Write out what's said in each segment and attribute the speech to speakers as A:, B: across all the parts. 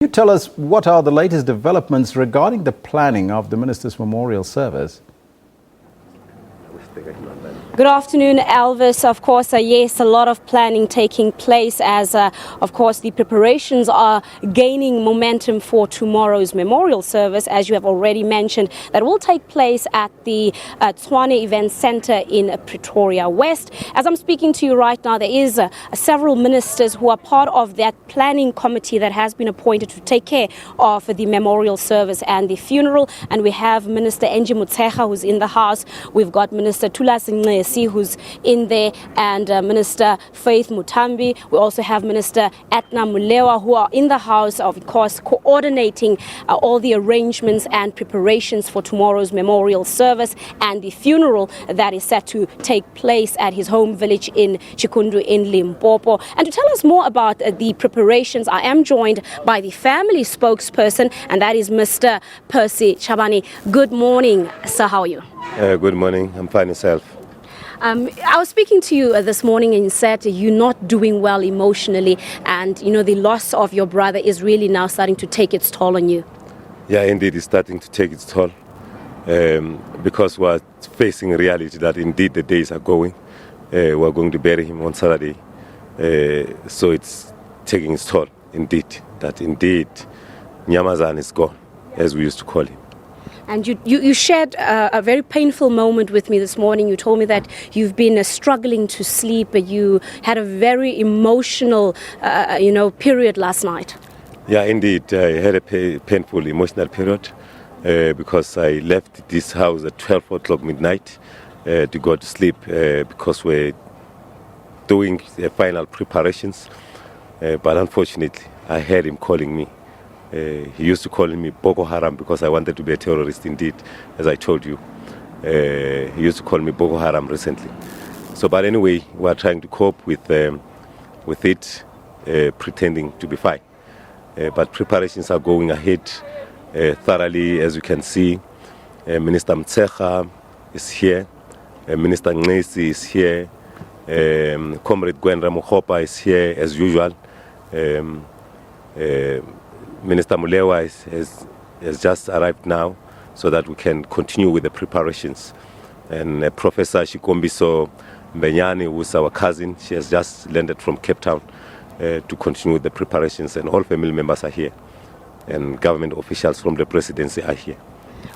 A: Can you tell us what are the latest developments regarding the planning of the Minister's memorial service?
B: Good afternoon, Elvis. Of course, yes, a lot of planning taking place as, of course, the preparations are gaining momentum for tomorrow's memorial service, as you have already mentioned, that will take place at the Tshwane Event Centre in Pretoria West. As I'm speaking to you right now, there is several ministers who are part of that planning committee that has been appointed to take care of the memorial service and the funeral. And we have Minister Angie Motshekga, who's in the house. We've got Minister Thulas Nxesi, who's in there, and Minister Faith Mutambi. We also have Minister Atna Mulewa, who are in the house, of course, coordinating all the arrangements and preparations for tomorrow's memorial service and the funeral that is set to take place at his home village in Chikundu in Limpopo. And to tell us more about the preparations, I am joined by the family spokesperson, and that is Mr. Percy Chabane. Good morning, sir. How are you?
C: Good morning. I'm fine, yourself.
B: I was speaking to you this morning and you said you're not doing well emotionally, and the loss of your brother is really now starting to take its toll on you.
C: Yeah, indeed, it's starting to take its toll because we're facing reality that indeed the days are going. We're going to bury him on Saturday, so it's taking its toll. Indeed, Nyamazan is gone, as we used to call him.
B: And you shared a very painful moment with me this morning. You told me that you've been struggling to sleep. You had a very emotional, period last night.
C: Yeah, indeed. I had a painful, emotional period because I left this house at 12 o'clock midnight to go to sleep because we're doing the final preparations. But unfortunately, I heard him calling me. He used to call me Boko Haram because I wanted to be a terrorist indeed, as I told you. He used to call me Boko Haram recently. But anyway, we are trying to cope with it, pretending to be fine. But preparations are going ahead thoroughly, as you can see. Minister Motshekga is here. Minister Nxesi is here. Comrade Gwendra Mukhopa is here, as usual. Minister Mulewa has just arrived now so that we can continue with the preparations. And Professor Shikombiso Mbenyani, who is our cousin, she has just landed from Cape Town to continue with the preparations, and all family members are here. And government officials from the presidency are here.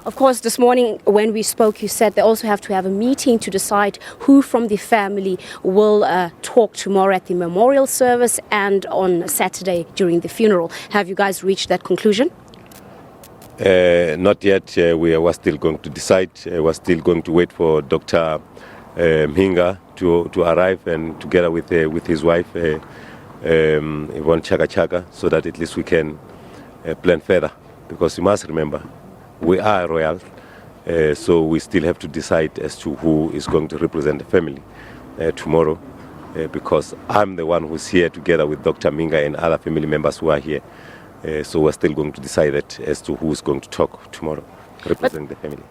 B: Of course, this morning when we spoke, you said they also have to have a meeting to decide who from the family will talk tomorrow at the memorial service and on Saturday during the funeral. Have you guys reached that conclusion?
C: Not yet. We are still going to decide. We're still going to wait for Dr. Mhinga to arrive, and together with his wife, Yvonne Chaka, so that at least we can plan further. Because you must remember, we are royal, so we still have to decide as to who is going to represent the family tomorrow, because I'm the one who's here together with Dr. Mhinga and other family members who are here. So we're still going to decide that as to who's going to talk tomorrow, representing the family.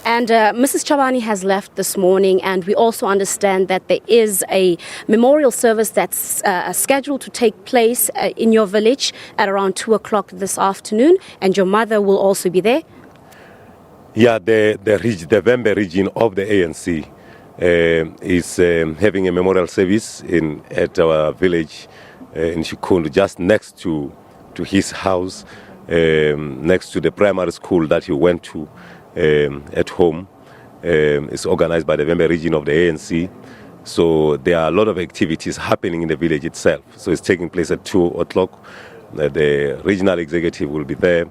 B: And Mrs. Chabane has left this morning, and we also understand that there is a memorial service that's scheduled to take place in your village at around 2 o'clock this afternoon, and your mother will also be there.
C: Yeah, the Vembe region of the ANC is having a memorial service at our village in Chikundu, just next to his house, next to the primary school that he went to at home. It's organized by the Vembe region of the ANC. So there are a lot of activities happening in the village itself. So it's taking place at 2 o'clock. The regional executive will be there.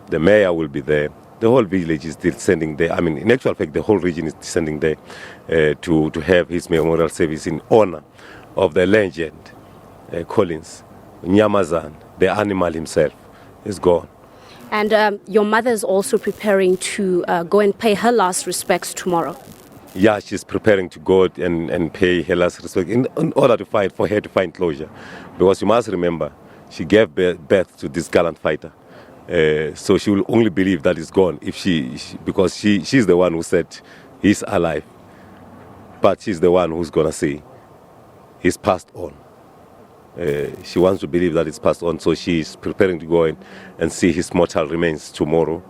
C: The mayor will be there. The whole village is descending there. I mean, in actual fact, the whole region is descending there to have his memorial service in honor of the legend, Collins, Nyamazan, the animal himself, is gone.
B: And your mother is also preparing to go and pay her last respects tomorrow.
C: Yeah, she's preparing to go and pay her last respect in order for her to find closure. Because you must remember, she gave birth to this gallant fighter. So she will only believe that he's gone if because she's the one who said he's alive. But she's the one who's going to say he's passed on. She wants to believe that it's passed on, so she's preparing to go in and see his mortal remains tomorrow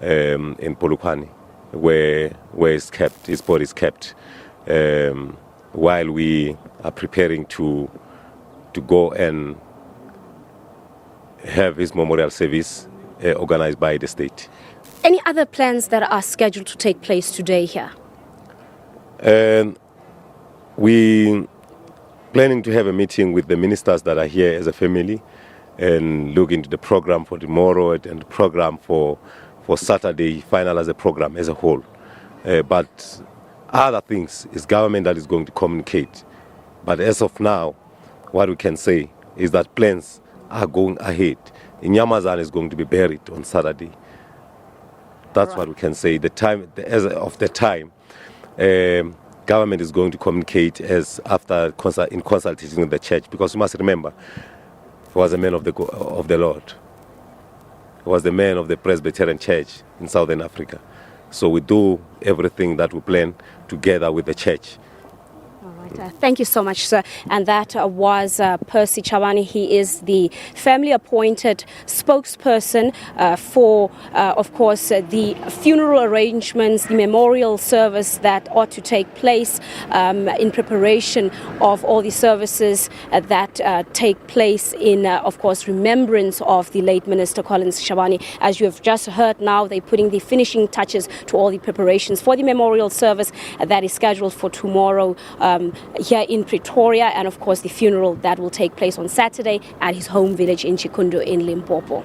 C: in Polokwane, where his body is kept, while we are preparing to go and have his memorial service organized by the state.
B: Any other plans that are scheduled to take place today here?
C: We planning to have a meeting with the ministers that are here as a family and look into the program for tomorrow and the program for Saturday, finalize the program as a whole. But other things is government that is going to communicate. But as of now, what we can say is that plans are going ahead. Inyamazana is going to be buried on Saturday. That's what we can say. As of the time, government is going to communicate in consultation with the church, because you must remember, he was a man of the Lord. He was the man of the Presbyterian Church in Southern Africa. So we do everything that we plan together with the church.
B: Thank you so much, sir. And that was Percy Chabane. He is the family-appointed spokesperson for, of course, the funeral arrangements, the memorial service that ought to take place in preparation of all the services that take place in, of course, remembrance of the late Minister Collins Chabane. As you have just heard now, they're putting the finishing touches to all the preparations for the memorial service that is scheduled for tomorrow here in Pretoria, and of course the funeral that will take place on Saturday at his home village in Chikundu in Limpopo.